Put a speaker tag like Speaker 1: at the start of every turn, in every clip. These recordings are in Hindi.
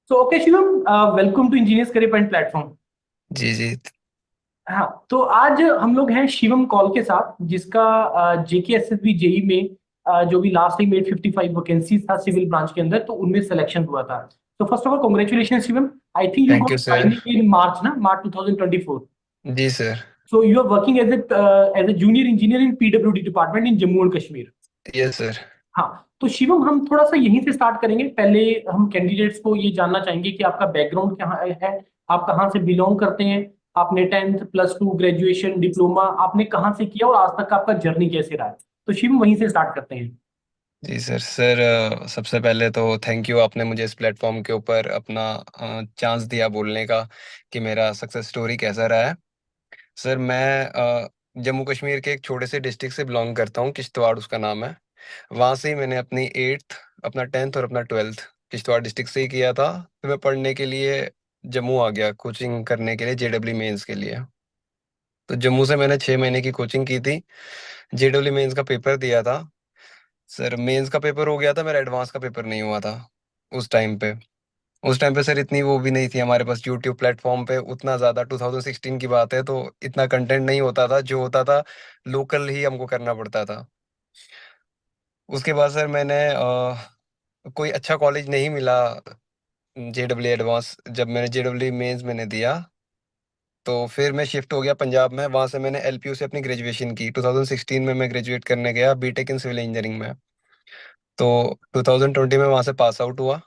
Speaker 1: So, okay, Shivam, welcome to Engineers Career Point platform.
Speaker 2: जी जी।
Speaker 1: हाँ, तो आज हम लोग हैं शिवम कॉल के साथ, जिसका जेके एसएसबी जेई में जो भी लास्ट टाइम 855 वैकेंसीज था सिविल ब्रांच के अंदर, तो उनमें सिलेक्शन हुआ था। तो first of all congratulation Shivam. I think you
Speaker 2: thank
Speaker 1: got
Speaker 2: you sir.
Speaker 1: Joining in March ना, मार्च 2024।
Speaker 2: जी sir.
Speaker 1: So you are working as a junior engineer in PWD department in Jammu and Kashmir.
Speaker 2: Yes sir.
Speaker 1: हाँ, तो शिवम हम थोड़ा सा यहीं से स्टार्ट करेंगे। पहले हम कैंडिडेट्स को ये जानना चाहेंगे कि आपका बैकग्राउंड क्या है, आप कहाँ से बिलोंग करते हैं, आपने 10th +2 ग्रेजुएशन डिप्लोमा आपने कहाँ से किया और आज तक का आपका जर्नी कैसे रहा है। तो शिवम वहीं से स्टार्ट करते हैं।
Speaker 2: जी सर। सर सबसे पहले तो थैंक यू, आपने मुझे इस प्लेटफॉर्म के ऊपर अपना चांस दिया बोलने का कि मेरा सक्सेस स्टोरी कैसा रहा है। सर मैं जम्मू कश्मीर के एक छोटे से डिस्ट्रिक्ट से बिलोंग करता हूँ, किश्तवाड़ उसका नाम है। वहाँ से ही मैंने अपनी 8th, अपना 10th और अपना 12th किश्तवाड़ डिस्ट्रिक्ट से ही किया था। फिर मैं पढ़ने के लिए जम्मू आ गया, कोचिंग करने के लिए जेडब्ल्यू मेंस के लिए। तो जम्मू से मैंने 6 महीने की कोचिंग की थी। जेडब्ल्यू मेंस का पेपर दिया था। सर मेंस का पेपर हो गया था, मेरा एडवांस का पेपर नहीं हुआ था उस टाइम पे। उस टाइम पे सर इतनी वो भी नहीं थी हमारे पास यूट्यूब प्लेटफॉर्म पे उतना ज़्यादा, 2016 की बात है, तो इतना कंटेंट नहीं होता था। जो होता था लोकल ही हमको करना पड़ता था। उसके बाद सर मैंने कोई अच्छा कॉलेज नहीं मिला जेडब्ल्यू एडवांस। जब मैंने जेडब्ल्यू मेंस मैंने दिया तो फिर मैं शिफ्ट हो गया पंजाब में। वहाँ से मैंने एलपीयू से अपनी ग्रेजुएशन की। 2016 में मैं ग्रेजुएट करने गया बीटेक इन सिविल इंजीनियरिंग में। तो 2020 में वहाँ से पास आउट हुआ।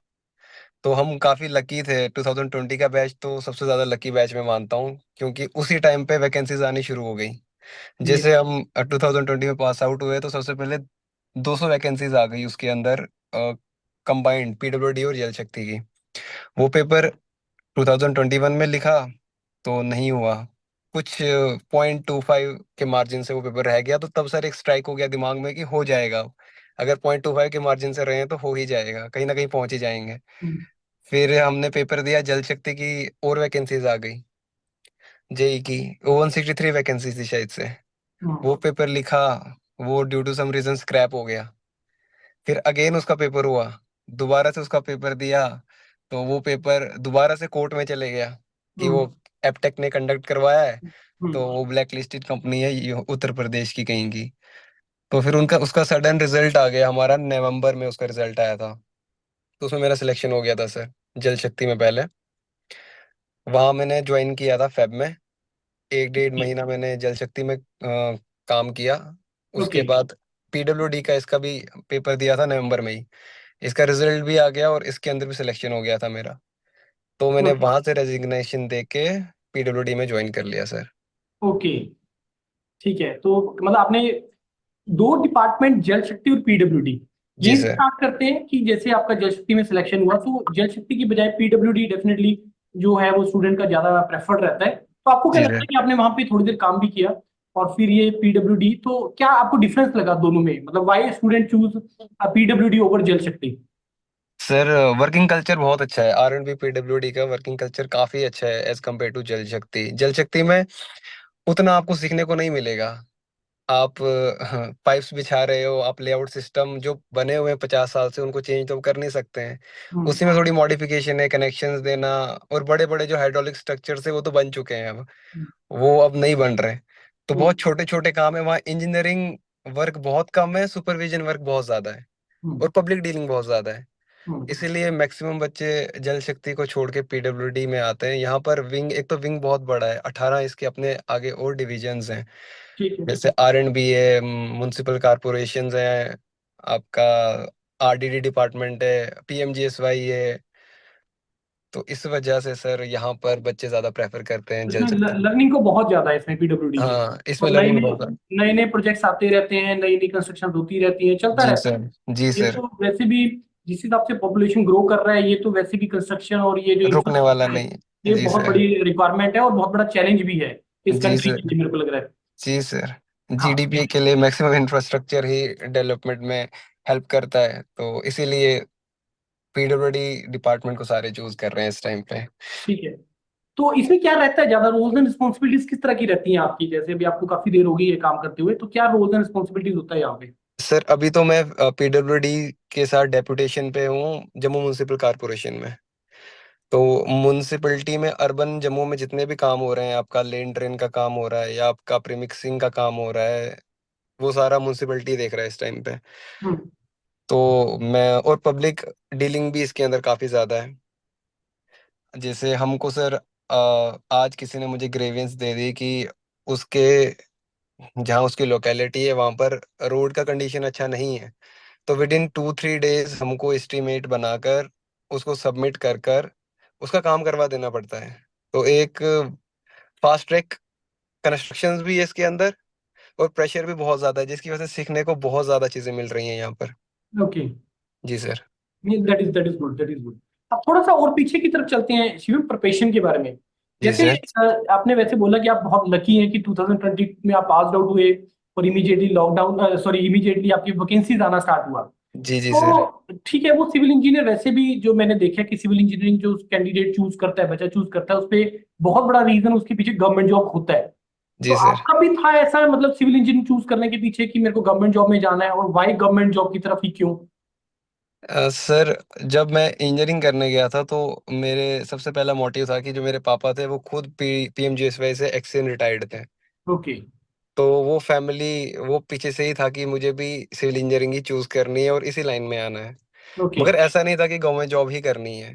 Speaker 2: तो हम काफ़ी लकी थे। 2020 का बैच तो सबसे ज़्यादा लकी बैच मैं मानता हूँ, क्योंकि उसी टाइम पे वैकेंसीज आनी शुरू हो गई।
Speaker 1: ये
Speaker 2: जैसे हम 2020 में पास आउट हुए तो सबसे पहले 200 वैकेंसीज आ गई उसके अंदर, कंबाइंड पीडब्ल्यूडी और जल शक्ति की। वो पेपर 2021 में लिखा तो नहीं हुआ। कुछ 0.25 के मार्जिन से वो पेपर रह गया। तो तब सर एक स्ट्राइक हो गया दिमाग में कि हो जाएगा। अगर 0.25 के मार्जिन से रहे हैं तो हो ही जाएगा, कहीं ना कहीं पहुंच ही जाएंगे। फिर हमने पेपर दिया जल शक्ति की, और वैकेंसीज आ गई। जेई की 163 वैकेंसी थी शायद से। वो पेपर लिखा, वो due to some reason scrap हो गया। फिर अगेन उसका पेपर हुआ, दोबारा से उसका पेपर दिया। तो वो पेपर दोबारा से कोर्ट में चले गया कि वो एपटेक ने कंडक्ट करवाया है। तो वो ब्लैक लिस्टेड कंपनी है, ये उत्तर प्रदेश की कहीं की। तो फिर उनका उसका सडन रिजल्ट आ गया, हमारा नवंबर में उसका रिजल्ट आया था। तो उसमें मेरा सिलेक्शन हो गया था सर, जल शक्ति में पहले। वहाँ मैंने ज्वाइन किया था फेब में। 1 डेढ़ महीना मैंने जल शक्ति में काम किया।
Speaker 1: ओके।
Speaker 2: उसके बाद पीडब्ल्यूडी का इसका भी पेपर दिया था नवंबर में ही। इसका रिजल्ट भी आ गया और इसके अंदर भी सिलेक्शन हो गया था मेरा। तो मैंने वहां से रेजिग्नेशन दे के पीडब्ल्यूडी में ज्वाइन कर लिया सर।
Speaker 1: ओके, ठीक है। तो मतलब आपने दो डिपार्टमेंट, जल शक्ति और पीडब्ल्यूडी,
Speaker 2: जी
Speaker 1: यहीं से
Speaker 2: सर।
Speaker 1: स्टार्ट करते हैं कि जैसे आपका जल शक्ति में सिलेक्शन हुआ तो जल शक्ति की बजाय पीडब्ल्यूडी डेफिनेटली जो है वो स्टूडेंट का ज्यादा प्रेफर्ड रहता है। तो आपको क्या
Speaker 2: जी
Speaker 1: लगता
Speaker 2: सर।
Speaker 1: है कि आपने वहां पे थोड़ी देर काम भी किया और फिर ये पीडब्ल्यूडी, तो क्या आपको डिफरेंस लगा दोनों में? मतलब why student choose PWD over Jal Shakti?
Speaker 2: Sir working culture बहुत अच्छा है, आर एंड बी पीडब्ल्यूडी का वर्किंग कल्चर काफी अच्छा है एज कम्पेयर टू जल शक्ति। जल शक्ति में उतना आपको सीखने को नहीं मिलेगा। आप पाइप्स बिछा रहे हो, आप लेआउट सिस्टम जो बने हुए हैं 50 साल से उनको चेंज तो कर नहीं सकते हैं।
Speaker 1: हम्म।
Speaker 2: उसी में थोड़ी मॉडिफिकेशन है, कनेक्शंस देना। और बड़े बड़े जो हाइड्रोलिक स्ट्रक्चर्स है वो तो बन चुके हैं अब, वो अब नहीं बन रहे। तो
Speaker 1: हम्म।
Speaker 2: बहुत छोटे छोटे काम है वहाँ, इंजीनियरिंग वर्क बहुत कम है, सुपरविजन वर्क बहुत ज्यादा है,
Speaker 1: हम्म।
Speaker 2: और पब्लिक डीलिंग बहुत ज्यादा है।
Speaker 1: हम्म।
Speaker 2: इसीलिए मैक्सिमम बच्चे जल शक्ति को छोड़ के पीडब्ल्यूडी में आते हैं। यहाँ पर विंग, एक तो विंग बहुत बड़ा है, 18 इसके अपने आगे और डिविजन्स हैं।
Speaker 1: ठीक है।
Speaker 2: जैसे आर एंड बी है, म्युनिसिपल कारपोरेशंस हैं, आपका आरडीडी डिपार्टमेंट है, पीएमजीएसवाई है। तो इस वजह से सर यहाँ पर बच्चे ज्यादा प्रेफर करते हैं जल
Speaker 1: इसमें
Speaker 2: शक्ति।
Speaker 1: लर्निंग को बहुत ज्यादा है इसमें पीडब्ल्यूडी में।
Speaker 2: हाँ, इसमें
Speaker 1: और नए
Speaker 2: लर्निंग
Speaker 1: नए
Speaker 2: बहुत है।
Speaker 1: नए नए प्रोजेक्ट्स आते रहते हैं, नई नई कंस्ट्रक्शन होती रहती है, चलता
Speaker 2: जी
Speaker 1: रहता
Speaker 2: सर। जी
Speaker 1: है। ये
Speaker 2: सर।
Speaker 1: तो वैसे भी जिस हिसाब से पॉपुलेशन ग्रो कर रहा है, ये तो वैसे भी कंस्ट्रक्शन और ये जो
Speaker 2: रुकने वाला
Speaker 1: इंफ्रास्ट्रक्चर है,
Speaker 2: नहीं।
Speaker 1: ये
Speaker 2: जी
Speaker 1: बहुत
Speaker 2: सर।
Speaker 1: बड़ी रिक्वायरमेंट है और बहुत बड़ा चैलेंज भी है इस
Speaker 2: जी
Speaker 1: कंट्री
Speaker 2: सर।
Speaker 1: के लिए, मेरे को लग रहा है।
Speaker 2: जी सर।
Speaker 1: हाँ।
Speaker 2: जीडीपी के लिए मैक्सिमम इंफ्रास्ट्रक्चर ही डेवलपमेंट में हेल्प करता है, तो इसीलिए पीडब्ल्यूडी डिपार्टमेंट को सारे चूज कर रहे हैं इस टाइम पे।
Speaker 1: ठीक है। तो इसमें क्या रहता है, ज्यादा रोल्स एंड रिस्पॉन्सिबिलिटीज किस तरह की रहती हैं आपकी? जैसे अभी आपको काफी देर हो गई है काम करते हुए, तो क्या रोल्स एंड रिस्पॉन्सिबिलिटीज होता है यहाँ पे?
Speaker 2: सर अभी तो मैं पीडब्ल्यूडी के साथ डेपुटेशन पे हूँ जम्मू म्युनिसिपल कारपोरेशन में। तो म्युनिसिपैलिटी में अर्बन जम्मू में जितने भी काम हो रहे हैं, आपका लेन ड्रेन का काम हो रहा है या आपका प्रीमिक्सिंग का काम हो रहा है, वो सारा म्युनिसिपैलिटी देख रहा है इस टाइम पे।
Speaker 1: हम्म।
Speaker 2: तो मैं और पब्लिक डीलिंग भी इसके अंदर काफी ज्यादा है। जैसे हमको सर आज किसी ने मुझे ग्रेवियंस दे दी कि उसके जहाँ उसकी लोकेलिटी है वहां पर रोड का कंडीशन अच्छा नहीं है। तो विद इन 2-3 डेज हमको एस्टीमेट बनाकर उसको सबमिट कर कर उसका काम करवा देना पड़ता है। तो एक फास्ट ट्रैक कंस्ट्रक्शंस भी है इसके अंदर, और प्रेशर भी बहुत ज्यादा है, जिसकी वजह से सीखने को बहुत ज्यादा चीजें मिल रही हैं यहाँ पर।
Speaker 1: ओके।
Speaker 2: जी sir.
Speaker 1: That is good, that is good. अब थोड़ा सा और पीछे की तरफ चलते हैं शिवम, प्रिपरेशन के बारे में।
Speaker 2: जी
Speaker 1: जैसे
Speaker 2: सर।
Speaker 1: आपने वैसे बोला कि आप बहुत लकी हैं कि 2020 में आप पास आउट हुए और इमीडिएटली लॉकडाउन, सॉरी, इमीडिएटली आपकी वैकेंसीज आना स्टार्ट हुआ।
Speaker 2: जी जी सर।
Speaker 1: तो ठीक है, वो सिविल इंजीनियर वैसे भी, जो मैंने देखा है कि सिविल इंजीनियरिंग जो कैंडिडेट चूज करता है, बच्चा चूज करता है, उस पे बहुत बड़ा रीजन उसके पीछे गवर्नमेंट जॉब होता है। तो
Speaker 2: जी सर।
Speaker 1: आपका भी था ऐसा, मतलब सिविल इंजीनियरिंग चूज करने के पीछे कि मेरे को गवर्नमेंट जॉब में जाना है, और वाई गवर्नमेंट जॉब की तरफ ही क्यों?
Speaker 2: सर, जब मैं इंजीनियरिंग करने गया था तो मेरे सबसे पहला मोटिव था कि जो मेरे पापा थे वो खुद पीएमजीएसवाई से एक्स रिटायर्ड थे।
Speaker 1: ओके।
Speaker 2: तो वो फैमिली, वो पीछे से ही था कि मुझे भी सिविल इंजीनियरिंग ही चूज करनी है और इसी लाइन में आना है।
Speaker 1: ओके।
Speaker 2: मगर ऐसा नहीं था कि गवर्नमेंट जॉब ही करनी है।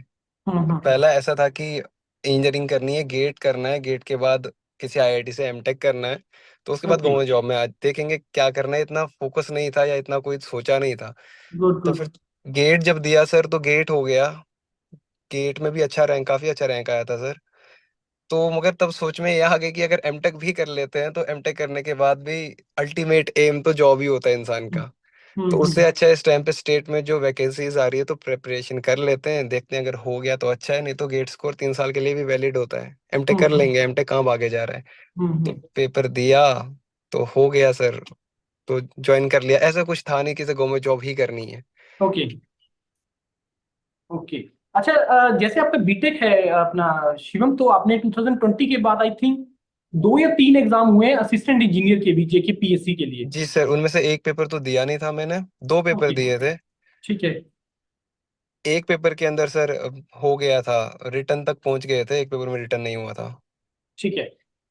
Speaker 1: हम्म।
Speaker 2: पहला ऐसा था कि इंजीनियरिंग करनी है, गेट करना है, गेट के बाद किसी आईआईटी से एमटेक करना है, तो उसके बाद
Speaker 1: ओके।
Speaker 2: गवर्नमेंट जॉब में आज देखेंगे क्या करना है। इतना फोकस नहीं था या इतना कोई सोचा नहीं था।
Speaker 1: गुड
Speaker 2: तो
Speaker 1: गुड।
Speaker 2: फिर गेट जब दिया सर तो गेट हो गया। गेट में भी अच्छा रैंक, काफी अच्छा रैंक आया था सर। तो मगर तब सोच में यह आ गई कि अगर एमटेक भी कर लेते हैं तो एमटेक करने के बाद भी अल्टीमेट एम तो जॉब ही होता है इंसान का। तो उससे
Speaker 1: हम्म।
Speaker 2: अच्छा इस टाइम पे स्टेट में जो वैकेंसीज आ रही है तो प्रिपरेशन कर लेते हैं, देखते हैं अगर हो गया तो अच्छा है, नहीं तो गेट स्कोर 3 साल के लिए भी वैलिड होता है। एमटेक कर
Speaker 1: हम्म।
Speaker 2: लेंगे, एमटेक कहाँ भागे जा रहा है। तो
Speaker 1: हम्म।
Speaker 2: पेपर दिया तो हो गया सर। तो ज्वाइन कर लिया, ऐसा कुछ था नहीं कि गवर्नमेंट जॉब ही करनी है।
Speaker 1: ओके। ओके। अच्छा, जैसे आपका बीटेक है अपना शिवम, तो आपने 2020 के बाद आई थिंक 2 या 3 एग्जाम हुए हैं असिस्टेंट इंजीनियर के भी, जेके पीएससी के लिए।
Speaker 2: जी सर, उनमें से एक पेपर तो दिया नहीं था मैंने, 2 पेपर
Speaker 1: ओके।
Speaker 2: दिए थे।
Speaker 1: ठीक है।
Speaker 2: एक पेपर के अंदर सर हो गया था, रिटर्न तक पहुंच गए थे, एक पेपर में रिटर्न नहीं हुआ था।
Speaker 1: ठीक है।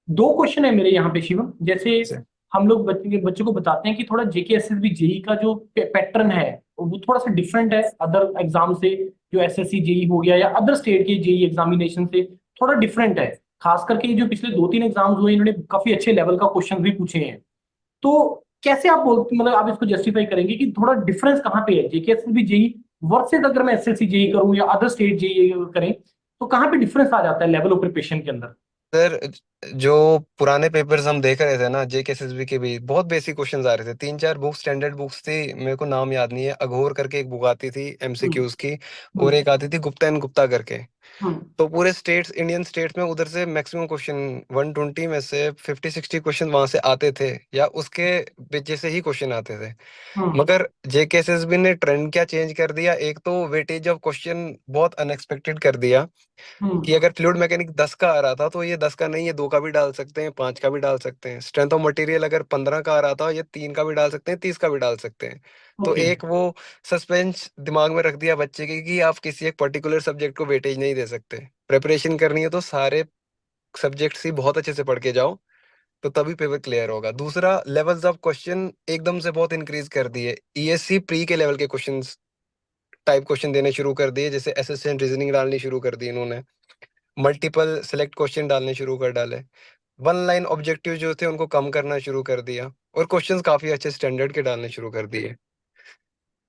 Speaker 1: 2 क्वेश्चन है मेरे यहाँ पे शिवम। जैसे
Speaker 2: सर।
Speaker 1: हम लोग बच्चों को बताते हैं कि थोड़ा जेके एसएसबी जेई का जो पैटर्न है वो थोड़ा सा डिफरेंट है अदर एग्जाम से। जो एसएससी जेई हो गया या अदर स्टेट के जेई एग्जामिनेशन से थोड़ा डिफरेंट है। खास करके ये जो पिछले 2-3 एग्जाम्स हुए, इन्होंने काफी अच्छे लेवल का क्वेश्चन भी पूछे हैं। तो कैसे आप बोलते, मतलब आप इसको जस्टिफाई करेंगे कि थोड़ा डिफरेंस कहाँ पे है जेके एसएसबी जेई वर्सेज अगर मैं एसएससी जेई करूँ या अदर स्टेट जेई करें, तो कहाँ पे डिफरेंस आ जाता है लेवल ऑफ प्रिपरेशन के अंदर?
Speaker 2: सर, जो पुराने पेपर्स हम देख रहे थे ना, जेकेएसएसबी के भी बहुत बेसिक क्वेश्चंस आ रहे थे। 3-4 बुक्स, स्टैंडर्ड बुक्स थी, मेरे को नाम याद नहीं है, अघोर करके एक बुक आती थी
Speaker 1: हम्म।
Speaker 2: एमसीक्यूज की, और
Speaker 1: हम्म।
Speaker 2: एक आती थी गुप्ता एंड गुप्ता करके।
Speaker 1: हम्म।
Speaker 2: तो पूरे स्टेट्स, इंडियन स्टेट्स में उधर से मैक्सिमम क्वेश्चन 120 में से 50-60 क्वेश्चन वहां से आते थे, या उसके बीच से ही क्वेश्चन आते थे।
Speaker 1: हम्म।
Speaker 2: मगर जेकेएसएसबी ने ट्रेंड क्या चेंज कर दिया, एक तो वेटेज ऑफ क्वेश्चन बहुत अनएक्सपेक्टेड कर दिया कि
Speaker 1: हम्म।
Speaker 2: अगर फ्लूइड मैकेनिक 10 का आ रहा था तो ये 10 का नहीं, ये 2 का भी डाल सकते हैं, 5 का भी डाल सकते हैं। स्ट्रेंथ ऑफ मटेरियल अगर 15 का आ रहा था, ये 3 का भी डाल सकते हैं, 30 का भी डाल सकते हैं। तो
Speaker 1: ओके।
Speaker 2: एक वो सस्पेंस दिमाग में रख दिया बच्चे के कि आप किसी एक पर्टिकुलर सब्जेक्ट को वेटेज नहीं दे सकते। प्रिपरेशन करनी है तो सारे सब्जेक्ट्स ही बहुत अच्छे से पढ़ के जाओ, तो तभी पेपर क्लियर होगा। दूसरा, लेवल्स ऑफ क्वेश्चन एकदम से बहुत इंक्रीज कर दिए। ईएससी प्री के लेवल के क्वेश्चंस, टाइप क्वेश्चन देने शुरू कर दिए, जैसे असिस्टेंट रीजनिंग डालनी शुरू कर दी इन्होंने, मल्टीपल सेलेक्ट क्वेश्चन डालने शुरू कर डाले, वन लाइन ऑब्जेक्टिव जो थे उनको कम करना शुरू कर दिया, और क्वेश्चंस काफी अच्छे स्टैंडर्ड के डालने शुरू कर दिए।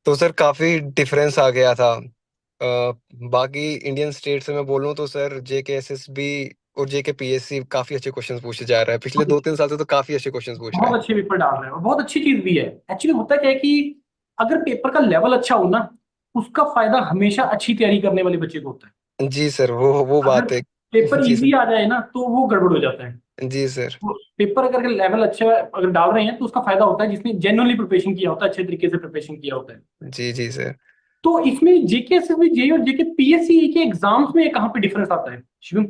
Speaker 2: तो सर काफी डिफरेंस आ गया था। बाकी इंडियन स्टेट से मैं बोलूँ तो सर जेके एसएसबी और जेके पीएससी काफी अच्छे क्वेश्चंस पूछे जा रहा है, पिछले 2-3 साल से तो काफी अच्छे क्वेश्चंस पूछ रहे
Speaker 1: बहुत अच्छे पेपर डाल रहे हैं और बहुत अच्छी चीज भी है। एक्चुअली होता क्या है कि अगर पेपर का लेवल अच्छा हो ना, उसका फायदा हमेशा अच्छी तैयारी करने वाले बच्चे को होता है।
Speaker 2: हैं। जी सर, वो
Speaker 1: अगर
Speaker 2: बात है।
Speaker 1: पेपर
Speaker 2: जी
Speaker 1: इजी
Speaker 2: सर।
Speaker 1: आ जाए ना तो वो गड़बड़ हो जाता है।
Speaker 2: जी सर।
Speaker 1: तो पेपर अगर लेवल अच्छा अगर डाल रहे हैं तो उसका फायदा होता है जिसने जेन्युइनली प्रिपरेशन किया होता है, अच्छे तरीके से प्रिपरेशन किया होता है।
Speaker 2: जी जी सर।
Speaker 1: तो इसमें जेके एसएसबी जेई और जेके पीएससी के एग्जाम्स में कहाँ पे डिफरेंस आता है शिवम?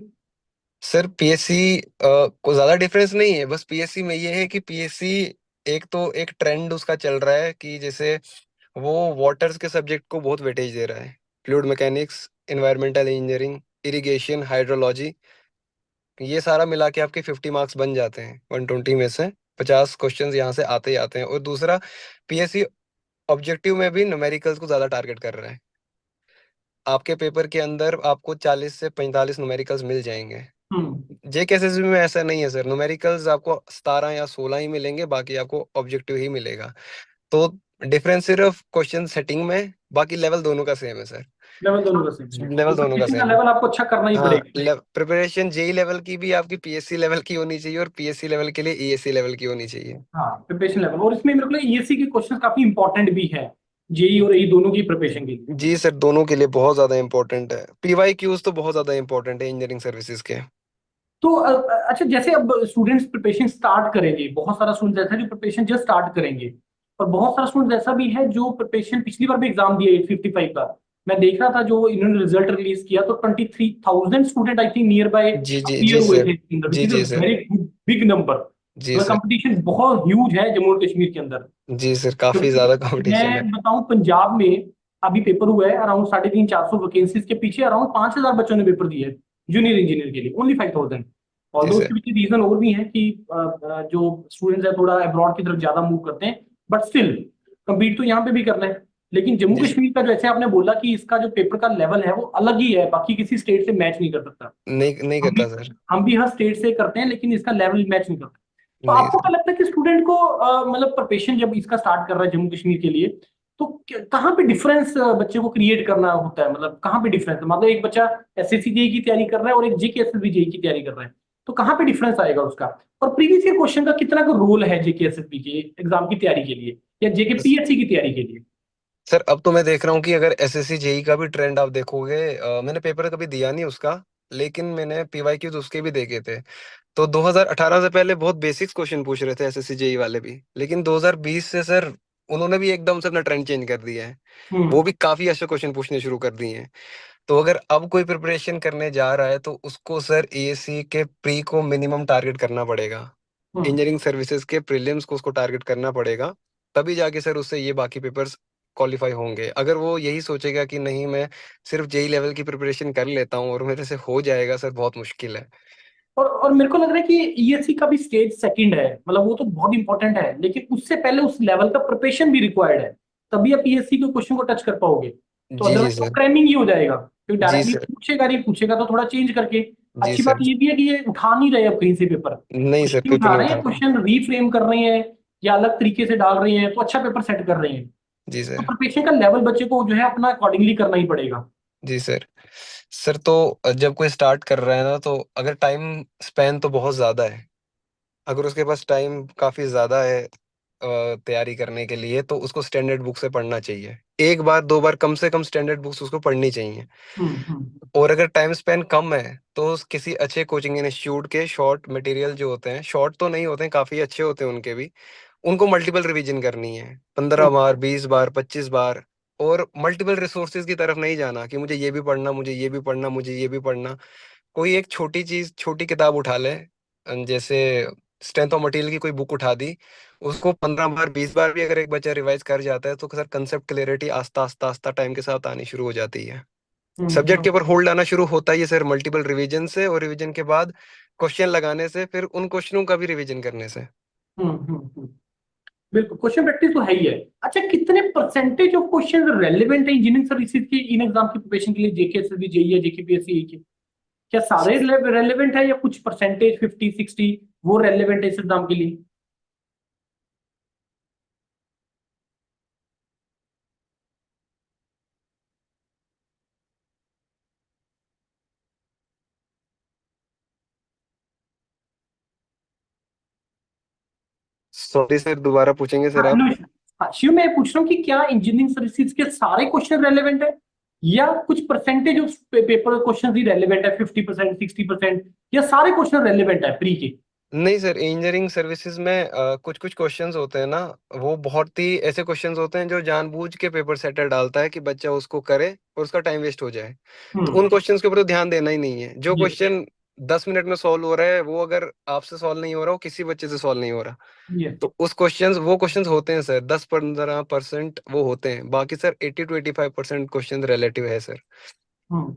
Speaker 2: सर पीएससी को ज्यादा डिफरेंस नहीं है, बस पीएससी में ये है कि पीएससी एक तो एक ट्रेंड उसका चल रहा है कि जैसे वो वाटर्स के सब्जेक्ट को बहुत वेटेज दे रहा है, fluid mechanics, environmental engineering, irrigation, hydrology, ये सारा मिला के आपके 50 मार्क्स बन जाते हैं। 120 में से 50 क्वेश्चंस यहाँ से आते ही आते हैं। और दूसरा, पीएससी ऑब्जेक्टिव में भी न्यूमेरिकल्स को ज्यादा टारगेट कर रहा है। आपके पेपर के अंदर आपको 40 से 45 न्यूमेरिकल्स मिल जाएंगे।
Speaker 1: हम्म।
Speaker 2: जेकेएसएसबी में ऐसा नहीं है सर, न्यूमेरिकल्स आपको 17 या 16 ही मिलेंगे, बाकी आपको ऑब्जेक्टिव ही मिलेगा। तो डिफरेंस सिर्फ क्वेश्चन सेटिंग में, बाकी लेवल दोनों का सेम है सर।
Speaker 1: लेवल दोनों का सेम है, तो
Speaker 2: लेवल दोनों का
Speaker 1: प्रिपरेशन का
Speaker 2: सेम है।
Speaker 1: लेवल आपको अच्छा करना ही
Speaker 2: हाँ,
Speaker 1: पड़ेगा।
Speaker 2: प्रिपरेशन जेई लेवल की भी आपकी पीएससी लेवल की होनी चाहिए, और पीएससी लेवल के लिए ईएससी लेवल की होनी चाहिए।
Speaker 1: हाँ, प्रिपरेशन लेवल, और इसमें मेरे को ईएससी के क्वेश्चन काफी इंपॉर्टेंट भी है, जेई और ई दोनों की प्रिपरेशन के लिए।
Speaker 2: जी सर, दोनों के लिए बहुत ज्यादा इंपॉर्टेंट है। पीवाई क्यूज तो बहुत ज्यादा इंपॉर्टेंट है इंजीनियरिंग सर्विसेज के।
Speaker 1: तो अच्छा, जैसे अब स्टूडेंट्स प्रिपरेशन स्टार्ट करेंगे, बहुत सारा स्टूडेंट ऐसा है जो प्रिपरेशन जस्ट स्टार्ट करेंगे, और बहुत सारा स्टूडेंट ऐसा भी है जो प्रिपरेशन पिछली बार भी एग्जाम दिया 855 का, मैं देख रहा था जो इन्होंने रिजल्ट रिलीज किया, तो 23,000 student I think nearby
Speaker 2: जी जी जी
Speaker 1: अपीयर हुए
Speaker 2: सर।
Speaker 1: थे इसके अंदर, विच
Speaker 2: जी
Speaker 1: इज
Speaker 2: जी
Speaker 1: अ
Speaker 2: सर।
Speaker 1: Very big number.
Speaker 2: जी
Speaker 1: मतलब
Speaker 2: सर।
Speaker 1: कंपटीशन बहुत ह्यूज है जम्मू और कश्मीर के अंदर।
Speaker 2: जी सर, काफी
Speaker 1: क्योंकि
Speaker 2: ज्यादा कंपटीशन है।
Speaker 1: मैं बताऊं, पंजाब में अभी पेपर हुआ है अराउंड 350-400 वैकेंसीज के पीछे अराउंड 5,000 बच्चों ने पेपर दिया है जूनियर इंजीनियर के लिए, ओनली 5,000।
Speaker 2: जी
Speaker 1: ऑल्दो
Speaker 2: सर।
Speaker 1: उसके पीछे रीजन और भी है कि जो स्टूडेंट्स है थोड़ा अब्रॉड की तरफ ज्यादा मूव करते हैं, बट स्टिल कम्पीट तो यहाँ पे भी करना है। लेकिन जम्मू
Speaker 2: जी सर।
Speaker 1: कश्मीर का जैसे आपने बोला कि इसका जो पेपर का लेवल है वो अलग ही है, बाकी किसी स्टेट से मैच नहीं कर सकता।
Speaker 2: नहीं नहीं
Speaker 1: हम भी
Speaker 2: करता सर।
Speaker 1: हम भी हर स्टेट से करते हैं, लेकिन इसका लेवल मैच नहीं करता। तो
Speaker 2: नहीं
Speaker 1: आपको क्या
Speaker 2: सर।
Speaker 1: लगता है कि स्टूडेंट को मतलब प्रिपरेशन जब इसका स्टार्ट कर रहा है जम्मू कश्मीर के लिए, तो कहाँ पे डिफरेंस बच्चे को क्रिएट करना होता है, मतलब कहाँ पे डिफरेंस है? मतलब एक बच्चा एसएससी जेई की तैयारी कर रहा है और एक जेकेएसएसबी जेई की तैयारी कर रहा है, तो कहाँ पे डिफरेंस आएगा उसका? और प्रीवियस ईयर क्वेश्चन का कितना का रोल है जेकेएसएसबी के एग्जाम की तैयारी के लिए या जेके पीएससी की तैयारी के लिए?
Speaker 2: सर अब तो मैं देख रहा हूँ कि अगर एसएससी जेई का भी ट्रेंड आप देखोगे, मैंने पेपर कभी दिया नहीं उसका, लेकिन मैंने पीवाई क्यूज उसके भी देखे थे। तो 2018 से पहले बहुत बेसिक्स क्वेश्चन पूछ रहे थे एसएससी जेई वाले भी, लेकिन 2020 से सर उन्होंने भी एकदम से अपना ट्रेंड चेंज कर दिया है। वो
Speaker 1: हम्म।
Speaker 2: भी काफी अच्छे क्वेश्चन पूछने शुरू कर दिए हैं। तो अगर अब कोई प्रिपरेशन करने जा रहा है तो उसको सर एएससी के प्री को मिनिमम टारगेट करना पड़ेगा।
Speaker 1: हम्म।
Speaker 2: इंजीनियरिंग सर्विसेज के प्रीलिम्स को उसको टारगेट करना पड़ेगा। तभी जाके सर उससे ये बाकी पेपर्स क्वालिफाई होंगे। अगर वो यही सोचेगा कि नहीं मैं सिर्फ जेई लेवल की प्रिपरेशन कर लेता हूँ और मेरे से हो जाएगा, सर बहुत मुश्किल है।
Speaker 1: और मेरे को लग रहा है कि ईएससी का भी स्टेज सेकंड है, मतलब वो तो बहुत इंपॉर्टेंट है, लेकिन उससे पहले उस लेवल का प्रिपरेशन भी रिक्वायर्ड है, तभी आप ईएससी के क्वेश्चन को टच कर पाओगे। तो
Speaker 2: जी जी
Speaker 1: अदरवाइज तो
Speaker 2: सर।
Speaker 1: क्रैमिंग ही हो जाएगा, क्योंकि
Speaker 2: जी
Speaker 1: डायरेक्टली
Speaker 2: सर।
Speaker 1: पूछेगा नहीं, पूछेगा तो थोड़ा चेंज करके।
Speaker 2: जी
Speaker 1: अच्छी बात
Speaker 2: सर।
Speaker 1: ये भी है कि ये उठा नहीं रहे अब कहीं से पेपर,
Speaker 2: नहीं
Speaker 1: कुछ
Speaker 2: सर,
Speaker 1: नहीं
Speaker 2: पेपर
Speaker 1: उठा
Speaker 2: नहीं
Speaker 1: रहे हैं,
Speaker 2: उठाता।
Speaker 1: क्वेश्चन रीफ्रेम कर रहे हैं या अलग तरीके से डाल रहे हैं, तो अच्छा पेपर सेट कर रहे हैं।
Speaker 2: जी
Speaker 1: तो
Speaker 2: सर।
Speaker 1: प्रिपरेशन का लेवल बच्चे को जो है अपना अकॉर्डिंगली करना ही पड़ेगा।
Speaker 2: जी सर। सर तो जब कोई स्टार्ट कर रहा है ना, तो अगर टाइम स्पेन तो बहुत ज्यादा है, अगर उसके पास टाइम काफी ज्यादा है तैयारी करने के लिए, तो उसको स्टैंडर्ड बुक से पढ़ना चाहिए। एक बार दो बार कम से कम स्टैंडर्ड बुक्स उसको पढ़नी चाहिए।
Speaker 1: हम्म।
Speaker 2: और अगर टाइम स्पेन कम है तो किसी अच्छे कोचिंग इंस्टीट्यूट के शॉर्ट मटेरियल जो होते हैं, शॉर्ट तो नहीं होते हैं, काफी अच्छे होते हैं उनके भी, उनको मल्टीपल रिवीजन करनी है, 15 बार, 20 बार, 25 बार। और मल्टीपल रिसोर्सेज की तरफ नहीं जाना कि मुझे ये भी पढ़ना, मुझे ये भी पढ़ना, मुझे ये भी पढ़ना। कोई एक छोटी चीज, छोटी किताब उठा ले, जैसे स्ट्रेंथ ऑफ मटेरियल की कोई बुक उठा दी, उसको 15 बार, 20 बार भी अगर एक बच्चा रिवाइज कर जाता है, तो सर कंसेप्ट क्लियरिटी आस्ता आस्ता आस्ता टाइम के साथ आनी शुरू हो जाती है। सब्जेक्ट
Speaker 1: हम्म।
Speaker 2: के ऊपर होल्ड आना शुरू होता ही है सर मल्टीपल रिवीजन से, और रिवीजन के बाद क्वेश्चन लगाने से, फिर उन क्वेश्चनों का भी रिवीजन करने से।
Speaker 1: हम्म। बिल्कुल, क्वेश्चन प्रैक्टिस तो है ही है। अच्छा, कितने परसेंटेज ऑफ क्वेश्चन रेलेवेंट है इंजीनियरिंग सर्विसेज के इन एग्जाम की प्रिपरेशन के लिए, जेकेएसएसबी जेई या जेकेपीएससी के? क्या सारे रेलेवेंट है या कुछ परसेंटेज 50-60 वो रेलेवेंट है इस एग्जाम के लिए?
Speaker 2: सॉरी सर, दोबारा पूछेंगे सर
Speaker 1: हाँ,
Speaker 2: आप?
Speaker 1: नो, हाँ शिव, मैं पूछ रहा हूँ कि क्या इंजीनियरिंग सर्विसेज के सारे क्वेश्चन रेलेवेंट है या कुछ percentage of paper question he relevant है, 50%, 60%, या सारे क्वेश्चन रेलेवेंट है प्री के?
Speaker 2: नहीं सर, इंजीनियरिंग सर्विसेज में कुछ कुछ क्वेश्चंस होते हैं ना, वो बहुत ही ऐसे क्वेश्चंस होते हैं जो जानबूझ के पेपर सेटर डालता है कि बच्चा उसको करे और उसका टाइम वेस्ट हो जाए। तो
Speaker 1: हम्म।
Speaker 2: उन क्वेश्चंस के ऊपर तो ध्यान देना ही नहीं है। जो
Speaker 1: ये
Speaker 2: क्वेश्चन 10 मिनट में सॉल्व हो रहा है, वो अगर आपसे सॉल्व नहीं हो रहा, वो किसी बच्चे से सॉल्व नहीं हो रहा,
Speaker 1: ये
Speaker 2: तो उस क्वेश्चंस वो क्वेश्चंस होते हैं सर, 10-15% वो होते हैं, बाकी सर 80 to 85% क्वेश्चन रिलेटिव है सर।
Speaker 1: हम्म।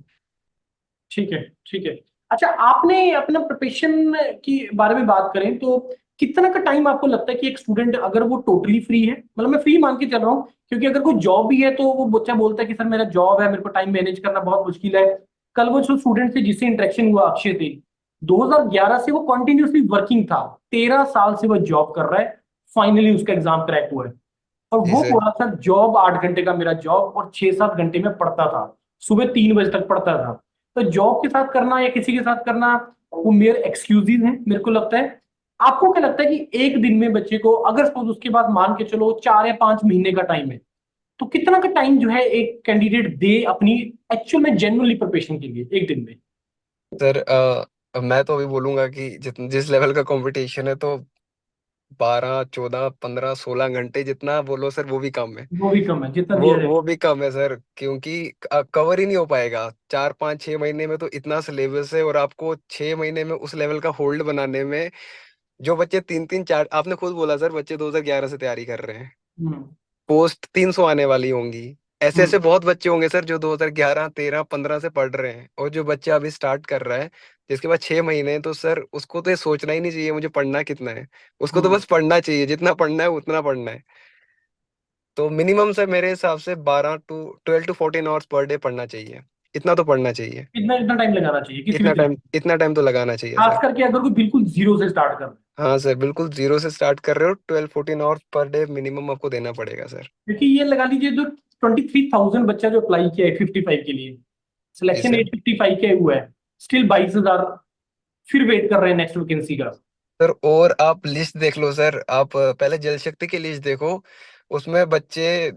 Speaker 1: ठीक है, ठीक है। अच्छा, आपने अपना प्रोफेशन की बारे में बात करें तो कितना का टाइम आपको लगता है कि एक स्टूडेंट अगर वो टोटली फ्री है, मतलब मैं फ्री मान के चल रहा हूँ, क्योंकि अगर कोई जॉब भी है तो वो बच्चा बोलता है कि सर मेरा जॉब है, मेरे को टाइम मैनेज करना बहुत मुश्किल है। कल वो जो स्टूडेंट से जिससे इंटरेक्शन हुआ, अक्षय थे, 2011 से वो कंटिन्यूसली वर्किंग था, 13 साल से वो जॉब कर रहा है, फाइनली उसका एग्जाम क्रैक हुआ है। और
Speaker 2: जी
Speaker 1: वो
Speaker 2: सर।
Speaker 1: बोला था जॉब 8 घंटे का मेरा जॉब, और 6-7 घंटे में पढ़ता था, सुबह 3 बजे तक पढ़ता था। तो जॉब के साथ करना या किसी के साथ करना, वो मेरे एक्सक्यूजेज हैं मेरे को लगता है। आपको क्या लगता है कि एक दिन में बच्चे को, अगर सपोज उसके पास मान के चलो 4 या 5 महीने का टाइम है, तो कितना का टाइम जो है एक कैंडिडेट दे अपनी एक्चुअल में जेन्युइनली प्रिपरेशन के लिए एक दिन में?
Speaker 2: सर मैं तो अभी बोलूंगा कि जिस लेवल का कंपटीशन है तो 12, 14, 15, 16 घंटे जितना बोलो सर वो भी कम है।
Speaker 1: वो भी कम है जितना
Speaker 2: वो
Speaker 1: दिया जाए।
Speaker 2: वो भी कम है सर, क्योंकि कवर ही नहीं हो पाएगा 4, 5, 6 महीने में। तो इतना सिलेबस है और आपको 6 महीने में उस लेवल का होल्ड बनाने में, जो बच्चे 3, 3, 4, आपने खुद बोला सर बच्चे 2011 से तैयारी कर रहे हैं,
Speaker 1: हम्म।
Speaker 2: पोस्ट 300 आने वाली होंगी। ऐसे
Speaker 1: हम्म।
Speaker 2: ऐसे बहुत बच्चे होंगे सर जो 2011, 13, 15 से पढ़ रहे हैं, और जो बच्चा अभी स्टार्ट कर रहा है जिसके बाद 6 महीने हैं, तो सर उसको तो ये सोचना ही नहीं चाहिए मुझे पढ़ना कितना है। उसको तो
Speaker 1: हम्म।
Speaker 2: बस पढ़ना चाहिए, जितना पढ़ना है उतना पढ़ना है। तो मिनिमम सर मेरे हिसाब से 12 to 14 आवर्स पर डे पढ़ना चाहिए। इतना तो पढ़ना चाहिए।
Speaker 1: इतना इतना टाइम लगाना चाहिए किसी भी तरीके।
Speaker 2: इतना टाइम तो लगाना चाहिए
Speaker 1: खास
Speaker 2: सर।
Speaker 1: करके अगर कोई बिल्कुल जीरो से स्टार्ट कर रहा है।
Speaker 2: हाँ सर, बिल्कुल जीरो से स्टार्ट कर रहे हो, 12, 14 आवर्स पर डे मिनिमम आपको देना पड़ेगा सर।
Speaker 1: क्योंकि ये लगा लीजिए जो 23,000 बच्चा जो अप्लाई किया है 55 के लिए,
Speaker 2: जी
Speaker 1: सिलेक्शन
Speaker 2: सर।
Speaker 1: 855 के हुआ है, स्टिल 22,000 फिर वेट कर रहे हैं नेक्स्ट वैकेंसी का।
Speaker 2: सर और आप लिस्ट देख लो सर, आप पहले जल शक्ति की लिस्ट देखो। उसमें बच्चे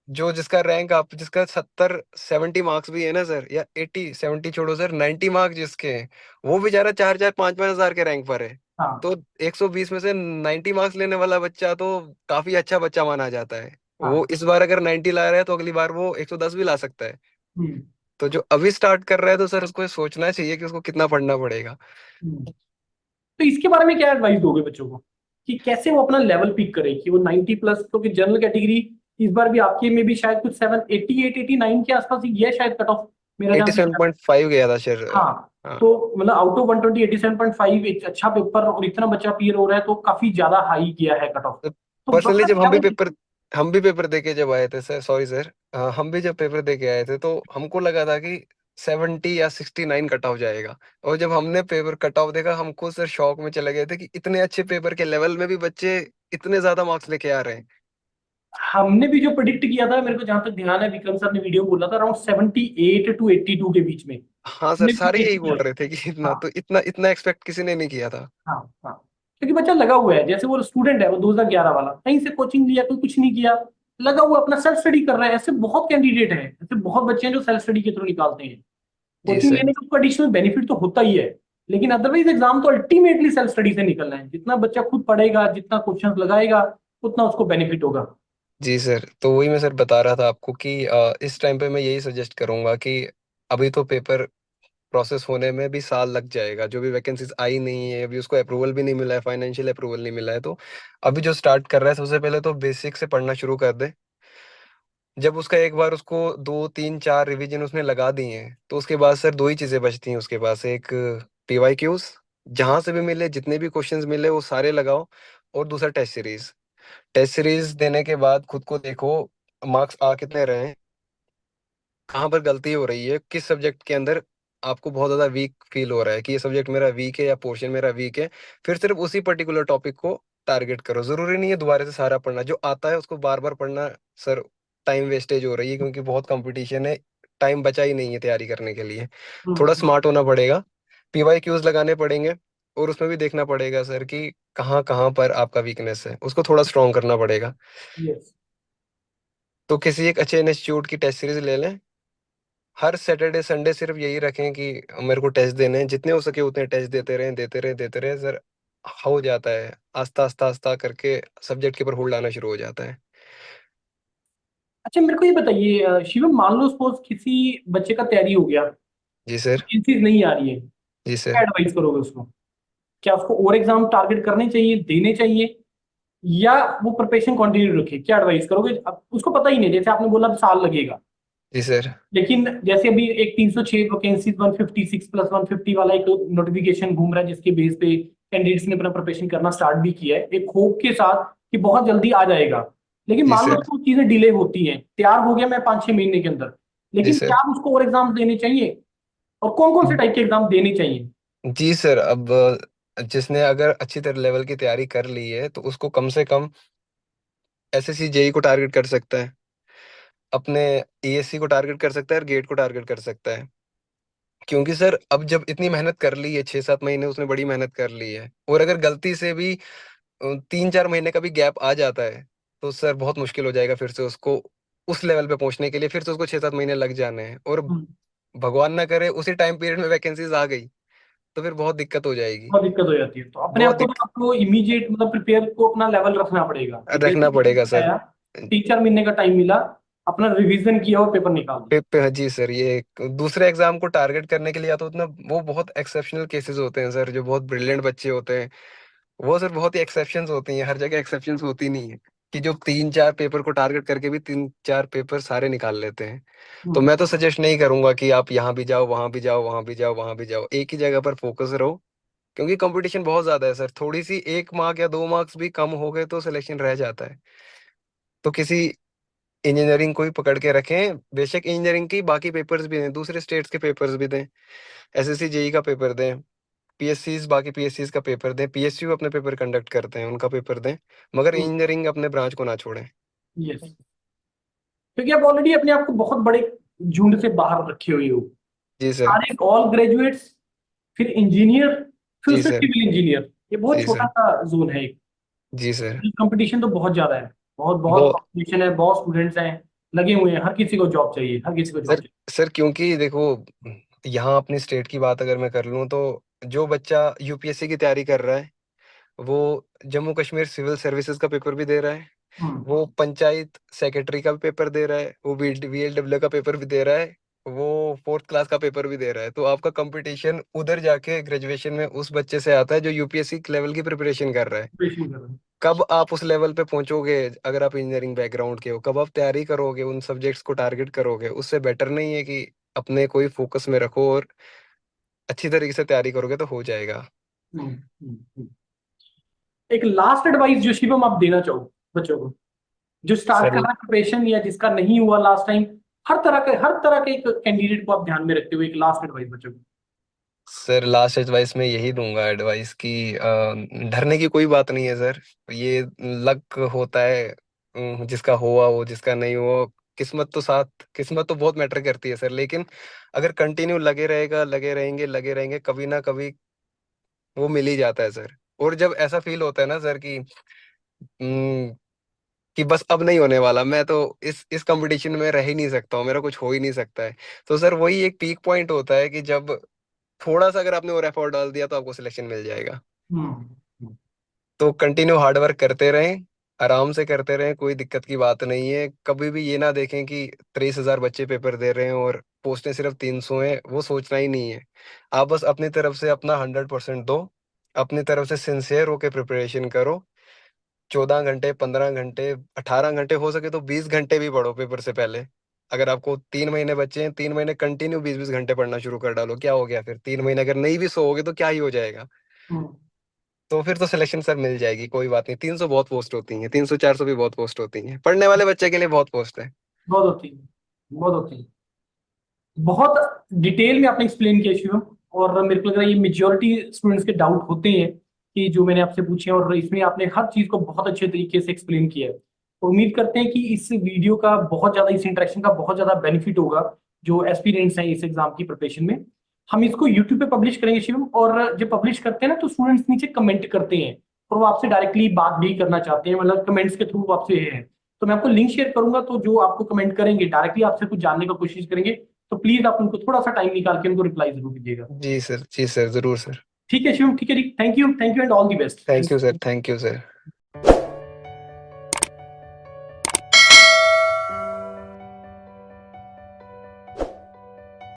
Speaker 2: जो जिसका रैंक, आप जिसका 70, 70 मार्क्स भी है ना सर, या 80, 70 छोड़ो सर, 90 मार्क्स जिसके हैं, वो बेचारा 4, 4, 5, 5 हजार के रैंक पर है।
Speaker 1: हाँ।
Speaker 2: तो 120 में से 90 मार्क्स लेने वाला बच्चा तो काफी अच्छा बच्चा माना जाता है। वो
Speaker 1: हाँ।
Speaker 2: इस बार अगर 90 ला रहा है तो अगली बार वो 110 भी ला सकता है।
Speaker 1: हम्म।
Speaker 2: तो जो अभी स्टार्ट कर रहा है तो सर उसको ये सोचना चाहिए कि उसको कितना पढ़ना पड़ेगा।
Speaker 1: हम्म। तो इसके बारे में क्या एडवाइस दोगे बच्चों को कि कैसे वो अपना लेवल पिक करे कि वो 90 प्लस, क्योंकि जनरल कैटेगरी इस बार भी आपके में भी शायद कुछ 788 89 के आसपास ही है शायद कट ऑफ, मेरा जहाँ
Speaker 2: एटी
Speaker 1: तक
Speaker 2: सेवन
Speaker 1: याद है।
Speaker 2: पॉइंट फाइव गया था सर।
Speaker 1: हाँ।
Speaker 2: हाँ।
Speaker 1: तो मतलब आउट ऑफ 120 87.5 एक अच्छा पेपर, और इतना बच्चा क्लियर हो रहा है तो काफी ज्यादा हाई किया है कट ऑफ। तो
Speaker 2: पर्सनली
Speaker 1: बच्चा
Speaker 2: जब
Speaker 1: लेवल।
Speaker 2: हम भी पेपर दे के जब आए थे सर, सॉरी सर, हम भी जब पेपर दे के आए थे तो हमको लगा था कि 70 या 69 कट ऑफ जाएगा। और जब हमने पेपर कट ऑफ देखा, हमको सर शॉक में चले गए थे कि इतने अच्छे पेपर के लेवल में भी बच्चे इतने ज्यादा मार्क्स लेके आ रहे हैं।
Speaker 1: हमने भी जो प्रिडिक्ट किया था, मेरे को जहां तक ध्यान है, विक्रम सर ने वीडियो बोला था अराउंड 78 to 82 के बीच में
Speaker 2: हाँ सर,
Speaker 1: हमने
Speaker 2: सारे यही
Speaker 1: predict किया
Speaker 2: बोल
Speaker 1: था।
Speaker 2: रहे थे कि इतना
Speaker 1: हाँ।
Speaker 2: तो इतना इतना एक्सपेक्ट किसी ने नहीं किया था।
Speaker 1: हाँ। हाँ। क्योंकि बच्चा लगा हुआ है, जैसे वो स्टूडेंट है वो 2011 वाला, कहीं से कोचिंग लिया, कोई कुछ नहीं किया, लगा हुआ अपना सेल्फ स्टडी कर रहा है। ऐसे बहुत कैंडिडेट हैं, ऐसे बहुत बच्चे हैं जो सेल्फ स्टडी के थ्रू निकालते हैं।
Speaker 2: जी
Speaker 1: कोचिंग
Speaker 2: सर।
Speaker 1: लेने का उसको एडिशनल बेनिफिट तो होता ही है, लेकिन अदरवाइज एग्जाम तो अल्टीमेटली सेल्फ स्टडी से निकलना है। जितना बच्चा खुद पढ़ेगा, जितना क्वेश्चंस लगाएगा, उतना उसको बेनिफिट होगा।
Speaker 2: जी सर, तो वही मैं सर बता रहा था आपको कि इस टाइम पे मैं यही सजेस्ट करूंगा कि अभी तो पेपर प्रोसेस होने में भी साल लग जाएगा। जो भी वैकेंसीज आई नहीं है अभी, उसको अप्रूवल भी नहीं मिला है, फाइनेंशियल अप्रूवल नहीं मिला है, तो अभी जो स्टार्ट कर रहा है सबसे पहले तो बेसिक से पढ़ना शुरू कर दे। जब उसका एक बार उसको 2, 3, 4 रिवीजन उसने लगा दी हैं, तो उसके बाद सर दो ही चीजें बचती हैं उसके पास। एक पीवाईक्यूज, जहां से भी मिले, जितने भी क्वेश्चंस मिले वो सारे लगाओ। और दूसरा टेस्ट सीरीज। टेस्ट सीरीज देने के बाद खुद को देखो मार्क्स आ कितने रहे हैं, कहाँ पर गलती हो रही है, किस सब्जेक्ट के अंदर आपको बहुत ज्यादा वीक फील हो रहा है कि ये सब्जेक्ट मेरा वीक है या पोर्शन मेरा वीक है। फिर सिर्फ उसी पर्टिकुलर टॉपिक को टारगेट करो। जरूरी नहीं है दोबारा से सारा पढ़ना, जो आता है उसको बार बार पढ़ना। सर टाइम वेस्टेज हो रही है क्योंकि बहुत कंपटीशन है, टाइम बचा ही नहीं है तैयारी करने के लिए। थोड़ा
Speaker 1: हम्म।
Speaker 2: स्मार्ट होना पड़ेगा, पीवाई क्यूज लगाने पड़ेंगे, और उसमें भी देखना पड़ेगा सर कि कहाँ कहाँ पर आपका वीकनेस है, उसको थोड़ा स्ट्रॉन्ग करना पड़ेगा।
Speaker 1: यस।
Speaker 2: तो किसी एक अच्छे इंस्टीट्यूट की टेस्ट सीरीज ले लें। हर सैटरडे संडे सिर्फ यही रखें कि मेरे को टेस्ट देने हैं, जितने हो सके उतने टेस्ट देते रहें, देते रहें, देते रहें सर। हो जाता है, आस्ता आस्ता आस्ता करके सब्जेक्ट के ऊपर होल्ड आना शुरू हो जाता है।
Speaker 1: अच्छा, मेरे को ये बताइए शिवम, मान लो सपोज किसी बच्चे का तैयारी हो गया,
Speaker 2: जी सर।
Speaker 1: वैकेंसीज नहीं आ रही है,
Speaker 2: जी
Speaker 1: क्या
Speaker 2: सर।
Speaker 1: एडवाइस करोगे उसको? क्या उसको और एग्जाम टारगेट करने चाहिए, देने चाहिए, या वो प्रिपरेशन कंटिन्यू रखे? क्या एडवाइस करोगे? अब उसको पता ही नहीं, जैसे आपने बोला अब साल लगेगा,
Speaker 2: जी सर।
Speaker 1: लेकिन जैसे अभी एक 306 वैकेंसीज 156 प्लस 150 वाला एक नोटिफिकेशन घूम रहा है, जिसके बेस पे कैंडिडेट्स ने अपना प्रिपरेशन करना स्टार्ट भी किया है, एक होप के साथ कि बहुत जल्दी आ जाएगा। लेकिन
Speaker 2: जी
Speaker 1: मान लो
Speaker 2: सर।
Speaker 1: तो चीजें डिले होती हैं, तैयार हो गया मैं 5-6 महीने के अंदर,
Speaker 2: जी
Speaker 1: लेकिन
Speaker 2: सर।
Speaker 1: क्या उसको और एग्जाम देने चाहिए, और कौन कौन से टाइप के एग्जाम देने चाहिए?
Speaker 2: जी सर, अब जिसने अगर अच्छी तरह लेवल की तैयारी कर ली है तो उसको कम से कम एसएससी जेई को टारगेट कर सकता है, अपने ईएससी को टारगेट कर सकता है और गेट को टारगेट कर सकता है। क्योंकि सर अब जब इतनी मेहनत कर ली है, 6-7 महीने उसने बड़ी मेहनत कर ली है, और अगर गलती से भी 3-4 महीने का भी गैप आ जाता है तो सर बहुत मुश्किल हो जाएगा फिर से उसको उस लेवल पे पहुंचने के लिए, फिर से उसको 6-7 महीने लग जाने हैं, और
Speaker 1: हम्म,
Speaker 2: भगवान ना करे उसी टाइम पीरियड में वैकेंसीज आ गई तो फिर बहुत दिक्कत हो जाएगी।
Speaker 1: बहुत दिक्कत हो जाती है, तो अपने
Speaker 2: बहुत
Speaker 1: आप को तो
Speaker 2: दिक्कत
Speaker 1: आपको इमीडिएट मतलब प्रिपेयर को अपना लेवल रखना पड़ेगा कि
Speaker 2: रखना
Speaker 1: जैसे
Speaker 2: पड़ेगा सर।
Speaker 1: आया 3-4 महीने का टाइम मिला, अपना रिवीजन किया और पेपर निकाल दिया।
Speaker 2: जी सर, ये दूसरे एग्जाम को टारगेट करने के लिए या तो उतना वो बहुत एक्सेप्शनल केसेस होते हैं सर, जो बहुत ब्रिलियंट बच्चे होते हैं, वो सर बहुत ही एक्सेप्शंस होती हैं, हर जगह एक्सेप्शंस होती नहीं है कि जो 3-4 पेपर को टारगेट करके भी 3-4 पेपर सारे निकाल लेते हैं। तो
Speaker 1: हम्म,
Speaker 2: मैं तो सजेस्ट नहीं करूंगा कि आप यहाँ भी जाओ, वहां भी जाओ, वहां भी जाओ, वहां भी जाओ, एक ही जगह पर फोकस रहो, क्योंकि कंपटीशन बहुत ज्यादा है सर, थोड़ी सी 1 मार्क या 2 मार्क्स भी कम हो गए तो सिलेक्शन रह जाता है। तो किसी इंजीनियरिंग को ही पकड़ के रखें, बेशक इंजीनियरिंग की बाकी पेपर्स भी दें, दूसरे स्टेट्स के पेपर्स भी दें, एसएससी जेई का पेपर दें, पीएससीज बाकी पीएससीज का पेपर दें, पीएसयू अपने पेपर कंडक्ट करते हैं उनका पेपर दें, मगर इंजीनियरिंग अपने ब्रांच को ना छोड़ें।
Speaker 1: यस, क्योंकि आप ऑलरेडी अपने आप को बहुत बड़े झुंड से बाहर रखे हुए हो।
Speaker 2: जी सर।
Speaker 1: सारे ऑल ग्रेजुएट्स, फिर इंजीनियर, फिर
Speaker 2: जी
Speaker 1: उससे
Speaker 2: सर।
Speaker 1: सिविल इंजीनियर, ये बहुत
Speaker 2: जी
Speaker 1: छोटा
Speaker 2: सर।
Speaker 1: सा जोन है।
Speaker 2: जी सर।
Speaker 1: कंपटीशन तो बहुत ज्यादा है, बहुत बहुत
Speaker 2: बहुत
Speaker 1: कंपटीशन है, बहुत स्टूडेंट्स हैं लगे हुए हैं, हर किसी को जॉब चाहिए, हर किसी को जॉब
Speaker 2: सर।
Speaker 1: चाहिए।
Speaker 2: सर क्योंकि देखो, यहाँ अपनी स्टेट की बात अगर मैं कर लूँ तो जो बच्चा यूपीएससी की तैयारी कर रहा है वो जम्मू कश्मीर सिविल सर्विसेज का पेपर भी दे रहा है,
Speaker 1: हम्म,
Speaker 2: वो पंचायत सेक्रेटरी का भी पेपर दे रहा है, वो वीएलडब्ल्यू का पेपर भी दे रहा है, वो फोर्थ क्लास का पेपर भी दे रहा है, तो आपका कंपटीशन उधर जाके ग्रेजुएशन में उस बच्चे से आता है जो यूपीएससी लेवल की प्रिपरेशन कर रहा है।
Speaker 1: प्रिपरेशन कर रहे हैं।
Speaker 2: कब आप उस लेवल पे पहुंचोगे? अगर आप इंजीनियरिंग बैकग्राउंड के हो, कब आप तैयारी करोगे, उन सब्जेक्ट्स को टारगेट करोगे? उससे बेटर नहीं है कि अपने कोई फोकस में रखो और अच्छी तरीके से तैयारी करोगे तो हो जाएगा।
Speaker 1: हम्म, हम्म, हम्म। एक लास्ट एडवाइस जो शिवम आप देना चाहो बच्चों को, जो स्टार्ट
Speaker 2: सर
Speaker 1: कर रहा है प्रिपरेशन या जिसका नहीं हुआ लास्ट टाइम, हर तरह के एक कैंडिडेट को आप ध्यान में रखते हुए एक लास्ट एडवाइस बच्चों को।
Speaker 2: सर लास्ट एडवाइस में यही दूंगा एडवाइस कि डरने की कोई बात नहीं है सर, ये लक होता है, जिसका हुआ वो, जिसका नहीं हुआ, किस्मत तो साथ, किस्मत तो बहुत मैटर करती है सर, लेकिन अगर कंटिन्यू लगे रहेगा, लगे रहेंगे, लगे रहेंगे, कभी ना कभी वो मिल ही जाता है सर। और जब ऐसा फील होता है ना सर कि बस अब नहीं होने वाला, मैं तो इस कंपटीशन में रह ही नहीं सकता हूँ, मेरा कुछ हो ही नहीं सकता है, तो सर वही एक पीक पॉइंट होता है कि जब थोड़ा सा अगर आपने और एफर्ट डाल दिया तो आपको सिलेक्शन मिल जाएगा।
Speaker 1: हम्म,
Speaker 2: तो कंटिन्यू हार्ड वर्क करते रहें, आराम से करते रहें, कोई दिक्कत की बात नहीं है। कभी भी ये ना देखें कि 30,000 बच्चे पेपर दे रहे हैं और पोस्टें सिर्फ 300 हैं, वो सोचना ही नहीं है। आप बस अपनी तरफ से अपना 100% दो, अपनी तरफ से सिंसियर होकर प्रिपरेशन करो, 14 घंटे, 15 घंटे, 18 घंटे, हो सके तो 20 घंटे भी पढ़ो पेपर से पहले। अगर आपको 3 महीने बच्चे हैं, 3 महीने कंटिन्यू 20-20 घंटे पढ़ना शुरू कर डालो, क्या हो गया फिर? 3 महीने अगर नहीं भी सोओगे तो क्या ही हो जाएगा?
Speaker 1: हम्म।
Speaker 2: तो फिर तो सिलेक्शन सर मिल जाएगी, कोई बात नहीं, 300 बहुत पोस्ट होती हैं, 300-400 भी बहुत पोस्ट होती हैं, पढ़ने वाले बच्चे के लिए बहुत पोस्ट है।
Speaker 1: बहुत होती है, बहुत होती है। बहुत डिटेल में आपने एक्सप्लेन किया शिवम, और मेरे को लग रहा है ये मेजोरिटी स्टूडेंट्स के डाउट होते हैं कि जो मैंने आपसे पूछे हैं, और इसमें आपने हर चीज को बहुत अच्छे तरीके से एक्सप्लेन किया है। तो उम्मीद करते हैं कि इस वीडियो का बहुत ज्यादा, इस इंटरेक्शन का बहुत ज्यादा बेनिफिट होगा जो एस्पिरेंट्स हैं इस एग्जाम की प्रिपरेशन में। हम इसको यूट्यूब पे पब्लिश करेंगे शिवम, और जब पब्लिश करते हैं ना तो स्टूडेंट्स नीचे कमेंट करते हैं, और वो आपसे डायरेक्टली बात भी करना चाहते हैं, मतलब कमेंट्स के थ्रू आपसे है। तो मैं आपको लिंक शेयर करूंगा, तो जो आपको कमेंट करेंगे डायरेक्टली आपसे कुछ जानने का कोशिश करेंगे, तो प्लीज आप उनको थोड़ा सा टाइम निकाल के उनको रिप्लाई जरूर कीजिएगा।
Speaker 2: जी सर, जी सर, जरूर सर।
Speaker 1: ठीक है शिवम, ठीक है, thank you and all the best.
Speaker 2: Thank you sir, thank you sir.